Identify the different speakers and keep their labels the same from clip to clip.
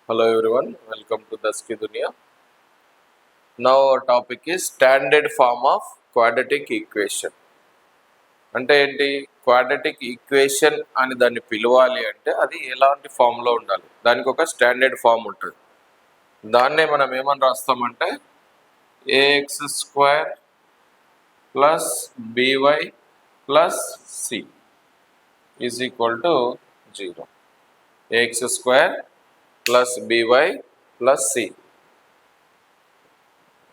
Speaker 1: Hello everyone, welcome to Daski Dunia. Now our topic is standard form of quadratic equation. అంటే ఏంటి? Quadratic equation అని దాన్ని పిలవాలి అంటే అది ఎలాంటి ఫామ్లో ఉండాలి, దానికి ఒక స్టాండర్డ్ ఫామ్ ఉంటుంది. దాన్నే మనం ఏమని రాస్తామంటే a x square plus b y plus c is equal to 0. A x square plus b y plus c.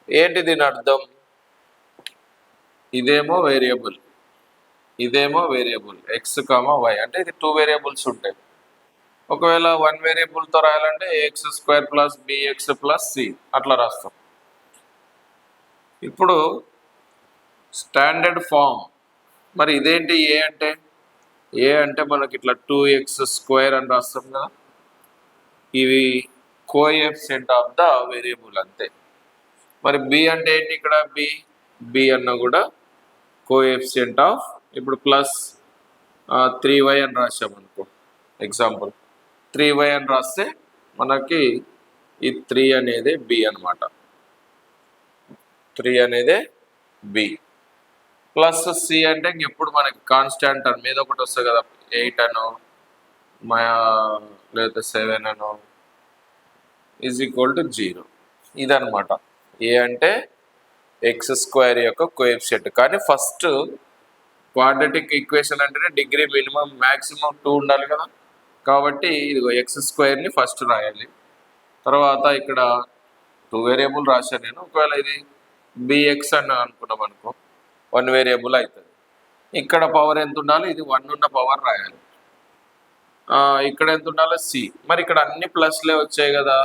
Speaker 1: ఏంటి దీని అర్థం? ఇదేమో వేరియబుల్, ఇదేమో వేరియబుల్ ఎక్స్ కామా వై, అంటే ఇది 2 వేరియబుల్స్ ఉంటాయి. ఒకవేళ 1 వేరియబుల్తో రాయాలంటే a x square plus b x plus c అట్లా రాస్తాం. ఇప్పుడు స్టాండర్డ్ ఫామ్ మరి ఇదేంటి? ఏ అంటే మనకి ఇట్లా 2x స్క్వేర్ అని రాస్తాం కదా, ఇవి కోఎఫిషియంట్ ఆఫ్ ద వేరియబుల్ అంతే. మరి బి అంటే ఏంటి? ఇక్కడ బి అన్న కూడా కోఎఫిషియంట్ ఆఫ్, ఇప్పుడు ప్లస్ 3y అని రాసామనుకో, ఎగ్జాంపుల్ 3y అని రాస్తే మనకి ఈ 3 అనేది బి అనమాట. 3 అనేది బి ప్లస్ సి అంటే ఇంకెప్పుడు మనకి కాన్స్టాంట్ టర్మ్ మీద ఒకటి వస్తుంది కదా, 8 అనో లేదా 7 అనో ఈజ్ ఈక్వల్ టు 0. ఇదనమాట ఏ అంటే ఎక్స్ స్క్వేర్ యొక్క కోఎఫిషియంట్. కానీ ఫస్ట్ క్వాడ్రాటిక్ ఈక్వేషన్ అంటేనే డిగ్రీ మినిమం మ్యాక్సిమం 2 ఉండాలి కదా, కాబట్టి ఇదిగో ఎక్స్ స్క్వేర్ని ఫస్ట్ రాయాలి. తర్వాత ఇక్కడ 2 వేరియబుల్ రాశాను నేను. ఒకవేళ ఇది బిఎక్స్ అని అనుకున్నాం అనుకో, 1 వేరియబుల్ అవుతుంది. ఇక్కడ పవర్ ఎంత ఉండాలి? ఇది 1 ఉన్న పవర్ రాయాలి. ఇక్కడ ఎంత ఉండాలి? సి. మరి ఇక్కడ అన్ని ప్లస్లే వచ్చాయి కదా,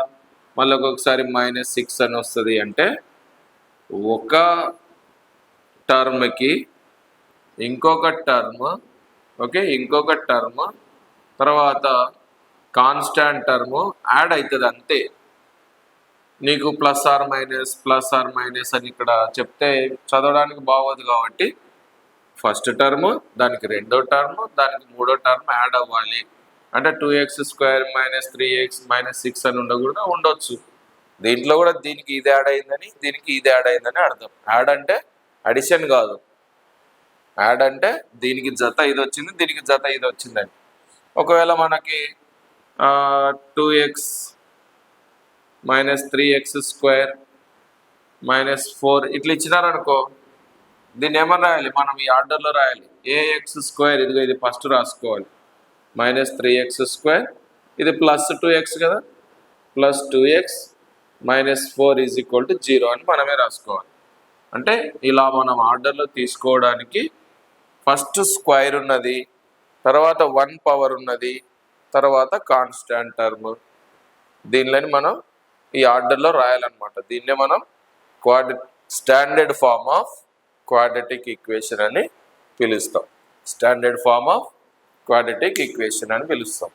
Speaker 1: మళ్ళీ ఒక్కొక్కసారి -6 అని వస్తుంది. అంటే ఒక టర్మ్కి ఇంకొక టర్మ్, ఓకే, ఇంకొక టర్మ్ తర్వాత కాన్స్టాంట్ టర్మ్ యాడ్ అవుతుంది అంతే. నీకు ప్లస్ ఆర్ మైనస్ అని ఇక్కడ చెప్తే చదవడానికి బాగోదు, కాబట్టి ఫస్ట్ టర్మ్, దానికి రెండో టర్మ్, దానికి మూడో టర్మ్ యాడ్ అవ్వాలి. అంటే 2x స్క్వేర్ -3x -6 అని ఉండొచ్చు. దీంట్లో కూడా దీనికి ఇది యాడ్ అయిందని, దీనికి ఇది యాడ్ అయిందని అర్థం. యాడ్ అంటే అడిషన్ కాదు, యాడ్ అంటే దీనికి జత ఇది వచ్చింది, దీనికి జత ఇది వచ్చిందని. ఒకవేళ మనకి 2x -3x స్క్వేర్ -4 ఇట్లా ఇచ్చినారనుకో, దీన్ని ఏమని రాయాలి? మనం ఈ ఆర్డర్లో రాయాలి. ఏఎక్స్ స్క్వేర్, ఇదిగో ఇది ఫస్ట్ రాసుకోవాలి, -3x స్క్వేర్, ఇది ప్లస్ 2x కదా, plus 2x -4 is equal to 0 అని మనమే రాసుకోవాలి. అంటే ఇలా మనం ఆర్డర్లో తీసుకోవడానికి ఫస్ట్ స్క్వేర్ ఉన్నది, తర్వాత 1 పవర్ ఉన్నది, తర్వాత కాన్స్టాంట్ టర్మ్, దీనిలోని మనం ఈ ఆర్డర్లో రాయాలన్నమాట. దీన్నే మనం standard form of quadratic equation అని పిలుస్తాం. Standard form of quadratic equation అని పిలుస్తాం.